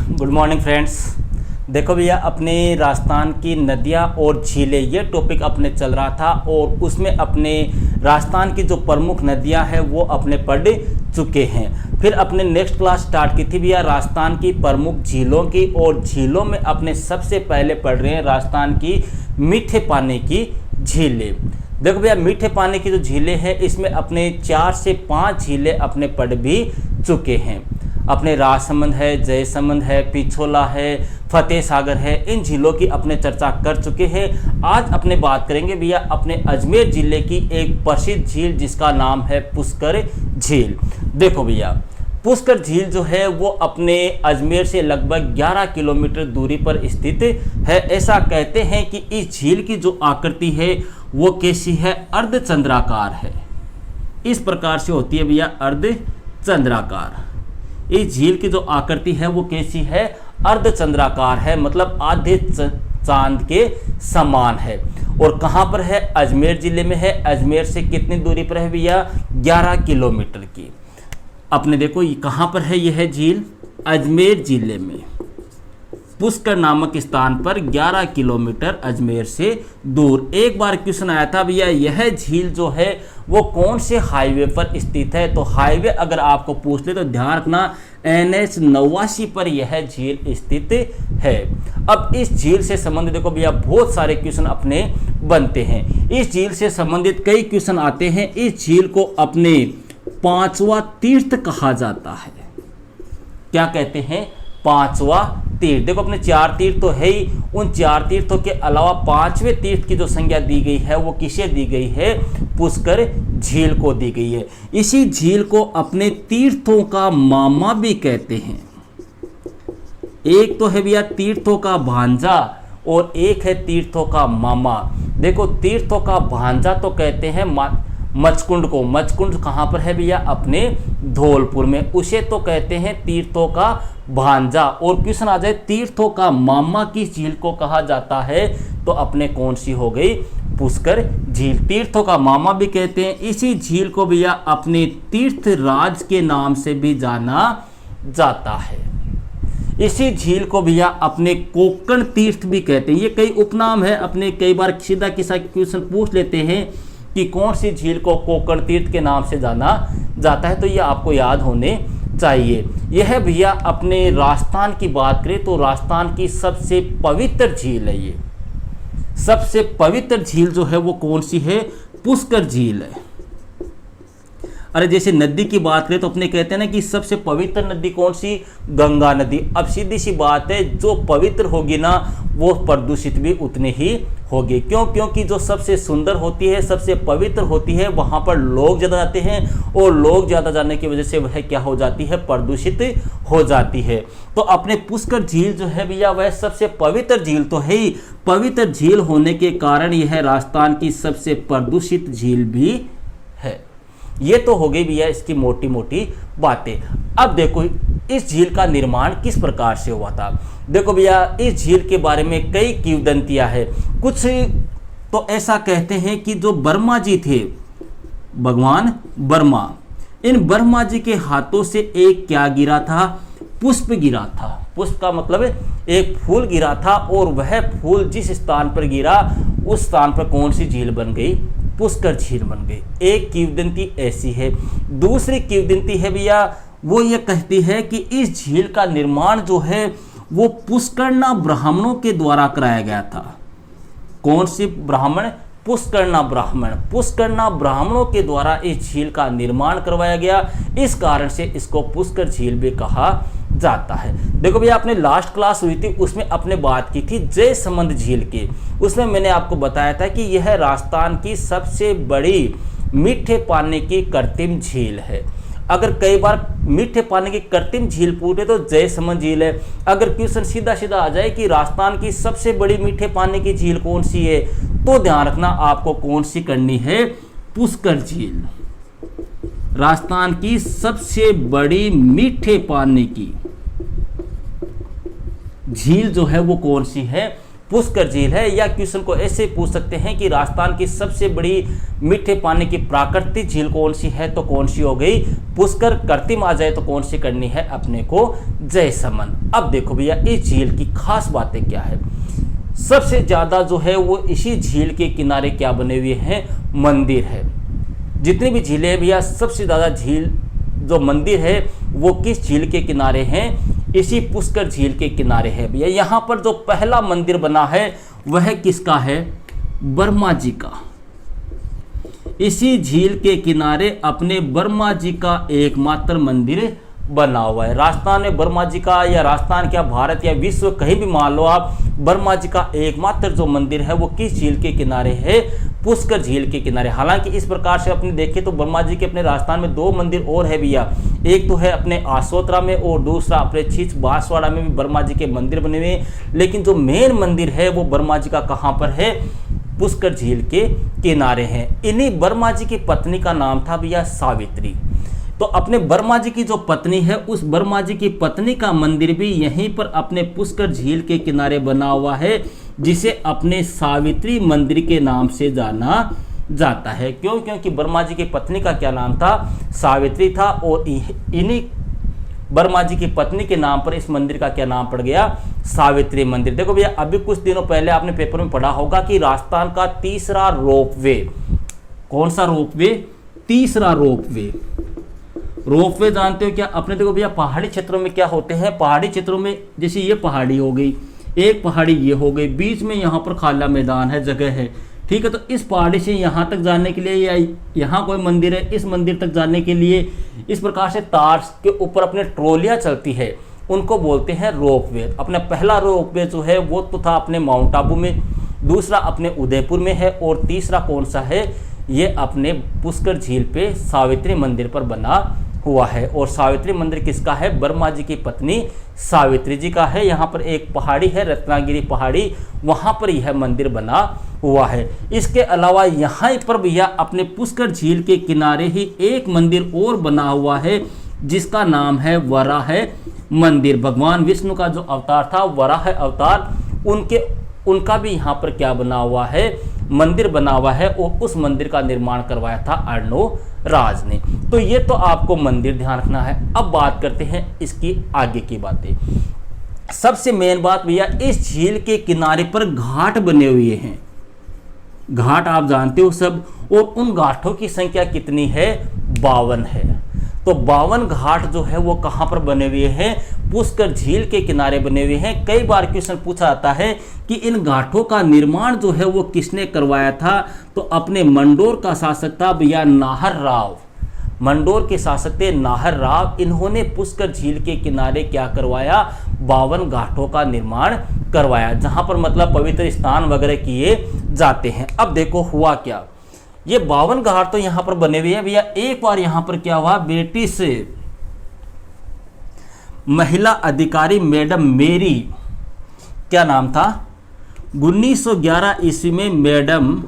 Good morning friends. देखो भैया, अपने राजस्थान की नदियाँ और झीलें, ये टॉपिक अपने चल रहा था और उसमें अपने राजस्थान की जो प्रमुख नदियाँ हैं वो अपने पढ़ चुके हैं। फिर अपने नेक्स्ट क्लास स्टार्ट की थी भैया राजस्थान की प्रमुख झीलों की, और झीलों में अपने सबसे पहले पढ़ रहे हैं राजस्थान की मीठे पानी की झीलें। देखो भैया, मीठे पानी की जो झीलें हैं इसमें अपने 4 से 5 झीलें अपने पढ़ भी चुके हैं। अपने राजसमंद है, जयसमंद है, पिछोला है, फतेह सागर है, इन झीलों की अपने चर्चा कर चुके हैं। आज अपने बात करेंगे भैया अपने अजमेर जिले की एक प्रसिद्ध झील जिसका नाम है पुष्कर झील। देखो भैया, पुष्कर झील जो है वो अपने अजमेर से लगभग 11 किलोमीटर दूरी पर स्थित है। ऐसा कहते हैं कि इस झील की जो आकृति है वो कैसी है, अर्धचंद्राकार है। इस प्रकार से होती है भैया अर्धचंद्राकार। इस झील की जो आकृति है वो कैसी है, अर्धचंद्राकार है, मतलब आधे चांद के समान है। और कहाँ पर है, अजमेर जिले में है। अजमेर से कितनी दूरी पर है भैया, 11 किलोमीटर की। अपने देखो ये कहाँ पर है, यह है झील अजमेर जिले में, पुष्कर नामक स्थान पर 11 किलोमीटर अजमेर से दूर। एक बार क्वेश्चन आया था भैया यह झील जो है वो कौन से हाईवे पर स्थित है, तो हाईवे अगर आपको पूछ ले तो ध्यान रखना NH 89 पर यह झील स्थित है। अब इस झील से संबंधित देखो भैया बहुत सारे क्वेश्चन अपने बनते हैं। इस झील से संबंधित कई क्वेश्चन आते हैं। इस झील को अपने 5वां तीर्थ कहा जाता है। क्या कहते हैं, 5वां तीर्थ। देखो अपने 4 तीर्थ तो है ही, उन 4 तीर्थों के अलावा 5वें तीर्थ की जो संज्ञा दी गई है वो किसे दी गई है, पुष्कर झील को दी गई है। इसी झील को अपने तीर्थों का मामा भी कहते हैं। एक तो है भैया तीर्थों का भांजा और एक है तीर्थों का मामा। देखो तीर्थों का भांजा तो कहते हैं मचकुंड को। मचकुंड कहाँ पर है भैया, अपने धौलपुर में। उसे तो कहते हैं तीर्थों का भांजा। और क्वेश्चन आ जाए तीर्थों का मामा किस झील को कहा जाता है, तो अपने कौन सी हो गई, पुष्कर झील। तीर्थों का मामा भी कहते हैं। इसी झील को भैया अपने तीर्थ राज के नाम से भी जाना जाता है। इसी झील को भैया अपने कोकण तीर्थ भी कहते हैं। ये कई उपनाम है अपने, कई बार सीधा किसा क्वेश्चन पूछ लेते हैं कि कौन सी झील को कोकण तीर्थ के नाम से जाना जाता है, तो ये आपको याद होने चाहिए। यह भैया अपने राजस्थान की बात करें तो राजस्थान की सबसे पवित्र झील है। ये सबसे पवित्र झील जो है वो कौन सी है, पुष्कर झील है। अरे जैसे नदी की बात करें तो अपने कहते हैं ना कि सबसे पवित्र नदी कौन सी, गंगा नदी। अब सीधी सी बात है, जो पवित्र होगी ना वो प्रदूषित भी उतनी ही होगी। क्यों, क्योंकि जो सबसे सुंदर होती है, सबसे पवित्र होती है, वहां पर लोग ज़्यादा जाते हैं और लोग ज़्यादा जाने की वजह से वह क्या हो जाती है, प्रदूषित हो जाती है। तो अपने पुष्कर झील जो है भैया वह सबसे पवित्र झील तो है ही। पवित्र झील होने के कारण यह राजस्थान की सबसे प्रदूषित झील भी है। ये तो हो गई भैया इसकी मोटी मोटी बातें। अब देखो इस झील का निर्माण किस प्रकार से हुआ था। देखो भैया इस झील के बारे में कई किंवदंतियां हैं। कुछ तो ऐसा कहते हैं कि जो वर्मा जी थे, भगवान वर्मा, इन वर्मा जी के हाथों से एक क्या गिरा था, पुष्प गिरा था। पुष्प का मतलब एक फूल गिरा था और वह फूल जिस स्थान पर गिरा उस स्थान पर कौन सी झील बन गई, पुष्कर झील बन गई। एक किंवदंती ऐसी है। दूसरी किंवदंती है भैया वो ये कहती है कि इस झील का निर्माण जो है वो पुष्करना ब्राह्मणों के द्वारा कराया गया था। कौन सी ब्राह्मण, पुष्करना ब्राह्मण। पुष्करना ब्राह्मणों के द्वारा इस झील का निर्माण करवाया गया, इस कारण से इसको पुष्कर झील भी कहा जाता है। देखो भैया अपने लास्ट क्लास हुई थी उसमें अपने बात की थी जयसमंद झील की। उसमें मैंने आपको बताया था कि यह राजस्थान की सबसे बड़ी मीठे पानी की कृत्रिम झील है। अगर कई बार मीठे पानी की कृत्रिम झील पूछे तो जयसमंद झील है। अगर क्वेश्चन सीधा सीधा आ जाए कि राजस्थान की सबसे बड़ी मीठे पानी की झील कौन सी है, तो ध्यान रखना आपको कौन सी करनी है, पुष्कर झील। राजस्थान की सबसे बड़ी मीठे पानी की झील जो है वो कौन सी है, पुष्कर झील है। या क्वेश्चन को ऐसे पूछ सकते हैं कि राजस्थान की सबसे बड़ी मीठे पानी की प्राकृतिक झील कौन सी है, तो कौन सी हो गई पुष्कर। कृत्रिम आ जाए तो कौन सी करनी है अपने को जयसमंद। अब देखो भैया इस झील की खास बातें क्या है। सबसे ज्यादा जो है वो इसी झील के किनारे क्या बने हुए हैं, मंदिर है। जितनी भी झीलें हैं भैया सबसे ज्यादा झील जो मंदिर है वो किस झील के किनारे हैं, इसी पुष्कर झील के किनारे है भैया। यहाँ पर जो पहला मंदिर बना है वह किसका है, ब्रह्मा जी का। इसी झील के किनारे अपने ब्रह्मा जी का एकमात्र मंदिर बना हुआ है। राजस्थान में ब्रह्मा जी का, या राजस्थान क्या भारत या विश्व कहीं भी मान लो आप, ब्रह्मा जी का एकमात्र जो मंदिर है वो किस झील के किनारे है, पुष्कर झील के किनारे। हालांकि इस प्रकार से अपने देखें तो ब्रह्मा जी के अपने राजस्थान में 2 मंदिर और है भैया। एक तो है अपने आसोतरा में और दूसरा अपने छिछ बांसवाड़ा में भी ब्रह्मा जी के मंदिर बने हुए हैं। लेकिन जो मेन मंदिर है वो ब्रह्मा जी का कहाँ पर है, पुष्कर झील के किनारे हैं। इन्हीं ब्रह्मा जी की पत्नी का नाम था भैया सावित्री। तो अपने ब्रह्मा जी की जो पत्नी है उस ब्रह्मा जी की पत्नी का मंदिर भी यहीं पर अपने पुष्कर झील के किनारे बना हुआ है, जिसे अपने सावित्री मंदिर के नाम से जाना जाता है। क्यों? क्योंकि ब्रह्मा जी की पत्नी का क्या नाम था, सावित्री था। और इन्हीं ब्रह्मा जी की पत्नी के नाम पर इस मंदिर का क्या नाम पड़ गया, सावित्री मंदिर। देखो भैया अभी कुछ दिनों पहले आपने पेपर में पढ़ा होगा कि राजस्थान का तीसरा रोपवे, कौन सा रोपवे, तीसरा रोपवे। रोपवे जानते हो क्या अपने, देखो भैया पहाड़ी क्षेत्रों में क्या होते हैं, पहाड़ी क्षेत्रों में जैसे ये पहाड़ी हो गई, एक पहाड़ी ये हो गई, बीच में यहाँ पर खाला मैदान है, जगह है, ठीक है। तो इस पहाड़ी से यहाँ तक जाने के लिए, या यहाँ कोई मंदिर है, इस मंदिर तक जाने के लिए इस प्रकार से तार के ऊपर अपने ट्रॉलियाँ चलती है, उनको बोलते हैं रोपवे। अपना पहला रोपवे जो है वो तो था अपने माउंट आबू में, दूसरा अपने उदयपुर में है, और तीसरा कौन सा है, ये अपने पुष्कर झील पे सावित्री मंदिर पर बना हुआ है। और सावित्री मंदिर किसका है, ब्रह्मा जी की पत्नी सावित्री जी का है। यहाँ पर एक पहाड़ी है रत्नागिरी पहाड़ी, वहाँ पर यह मंदिर बना हुआ है। इसके अलावा यहाँ पर भैया अपने पुष्कर झील के किनारे ही एक मंदिर और बना हुआ है, जिसका नाम है वराह मंदिर। भगवान विष्णु का जो अवतार था वराह अवतार, उनका भी यहाँ पर क्या बना हुआ है, मंदिर बना हुआ है। और उस मंदिर का निर्माण करवाया था अर्णोराज ने। तो ये तो आपको मंदिर ध्यान रखना है। अब बात करते हैं इसकी आगे की बातें। सबसे मेन बात भैया, इस झील के किनारे पर घाट बने हुए हैं। घाट आप जानते हो सब, और उन घाटों की संख्या कितनी है, 52 है। तो 52 घाट जो है वो कहाँ पर बने हुए हैं, पुष्कर झील के किनारे बने हुए हैं। कई बार क्वेश्चन पूछा जाता है कि इन घाटों का निर्माण जो है वो किसने करवाया था, तो अपने मंडोर का शासक था भैया नाहर राव। मंडोर के शासक थे नाहर राव। इन्होंने पुष्कर झील के किनारे क्या करवाया, 52 घाटों का निर्माण करवाया, जहां पर मतलब पवित्र स्नान वगैरह किए जाते हैं। अब देखो हुआ क्या, ये 52 घाट तो यहां पर बने हुए हैं भैया। एक बार यहां पर क्या हुआ, ब्रिटिश महिला अधिकारी मैडम मेरी, क्या नाम था, 1911 ईस्वी में मैडम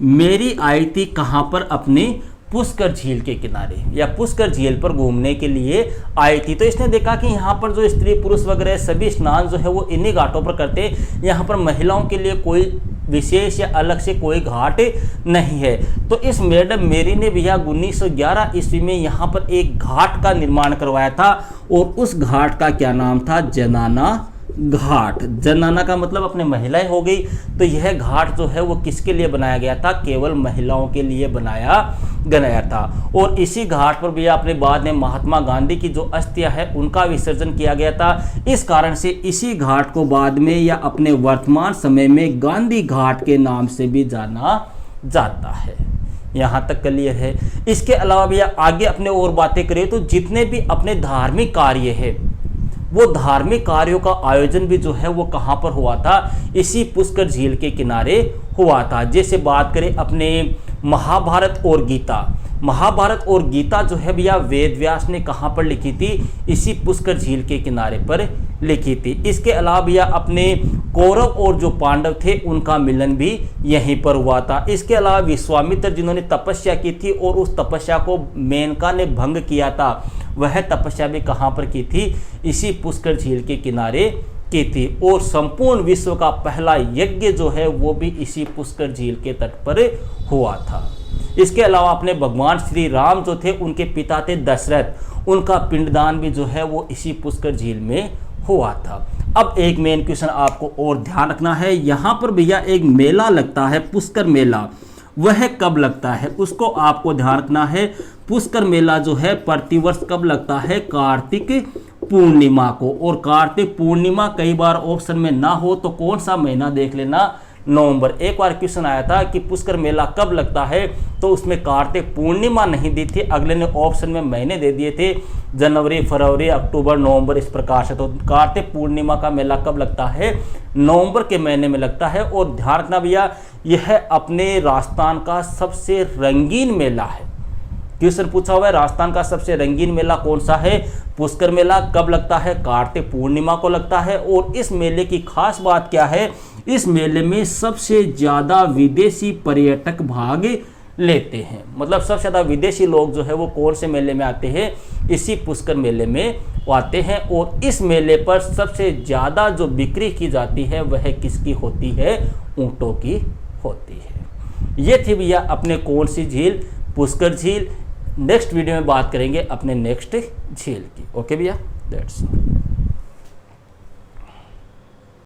मेरी आई थी कहां पर, अपने पुष्कर झील के किनारे या पुष्कर झील पर घूमने के लिए आई थी। तो इसने देखा कि यहाँ पर जो स्त्री पुरुष वगैरह सभी स्नान जो है वो इन्हीं घाटों पर करते हैं, यहाँ पर महिलाओं के लिए कोई विशेष या अलग से कोई घाट नहीं है। तो इस मैडम मेरी ने भैया 1911 ईस्वी में यहाँ पर एक घाट का निर्माण करवाया था, और उस घाट का क्या नाम था, जनाना घाट। जनाना का मतलब अपने महिलाएं हो गई। तो यह घाट जो है वो किसके लिए बनाया गया था, केवल महिलाओं के लिए बनाया गया था। और इसी घाट पर भी अपने बाद में महात्मा गांधी की जो अस्थियां है उनका विसर्जन किया गया था। इस कारण से इसी घाट को बाद में या अपने वर्तमान समय में गांधी घाट के नाम से भी जाना जाता है। यहाँ तक क्लियर है। इसके अलावा भैया आगे अपने और बातें करें तो जितने भी अपने धार्मिक कार्य है, वो धार्मिक कार्यों का आयोजन भी जो है वो कहाँ पर हुआ था, इसी पुष्कर झील के किनारे हुआ था। जैसे बात करें अपने महाभारत और गीता, महाभारत और गीता जो है भैया वेद व्यास ने कहाँ पर लिखी थी, इसी पुष्कर झील के किनारे पर लिखी थी। इसके अलावा भैया अपने कौरव और जो पांडव थे उनका मिलन भी यहीं पर हुआ था। इसके अलावा विश्वामित्र जिन्होंने तपस्या की थी और उस तपस्या को मेनका ने भंग किया था, वह तपस्या भी कहाँ पर की थी, इसी पुष्कर झील के किनारे की थी और संपूर्ण विश्व का पहला यज्ञ जो है वो भी इसी पुष्कर झील के तट पर हुआ था। इसके अलावा अपने भगवान श्री राम जो थे उनके पिता थे दशरथ, उनका पिंडदान भी जो है वो इसी पुष्कर झील में हुआ था। अब एक मेन क्वेश्चन आपको और ध्यान रखना है, यहाँ पर भैया एक मेला लगता है पुष्कर मेला, वह कब लगता है उसको आपको ध्यान रखना है। पुष्कर मेला जो है प्रतिवर्ष कब लगता है? कार्तिक पूर्णिमा को। और कार्तिक पूर्णिमा कई बार ऑप्शन में ना हो तो कौन सा महीना देख लेना? नवंबर। एक बार क्वेश्चन आया था कि पुष्कर मेला कब लगता है, तो उसमें कार्तिक पूर्णिमा नहीं दी थी, अगले ने ऑप्शन में महीने दे दिए थे, जनवरी, फरवरी, अक्टूबर, नवंबर, इस प्रकार से। तो कार्तिक पूर्णिमा का मेला कब लगता है? नवंबर के महीने में लगता है। और ध्यान रखना भैया, यह अपने राजस्थान का सबसे रंगीन मेला है। क्वेश्चन पूछा हुआ है राजस्थान का सबसे रंगीन मेला कौन सा है? पुष्कर मेला। कब लगता है? कार्तिक पूर्णिमा को लगता है। और इस मेले की खास बात क्या है? इस मेले में सबसे ज्यादा विदेशी पर्यटक भाग लेते हैं। मतलब सबसे ज्यादा विदेशी लोग जो है वो कौन से मेले में आते हैं? इसी पुष्कर मेले में आते हैं। और इस मेले पर सबसे ज्यादा जो बिक्री की जाती है वह किसकी होती है? ऊंटों की होती है। ये थी भैया अपने कौन सी झील? पुष्कर झील। नेक्स्ट वीडियो में बात करेंगे अपने नेक्स्ट झील की। ओके भैया, दैट्स ऑल।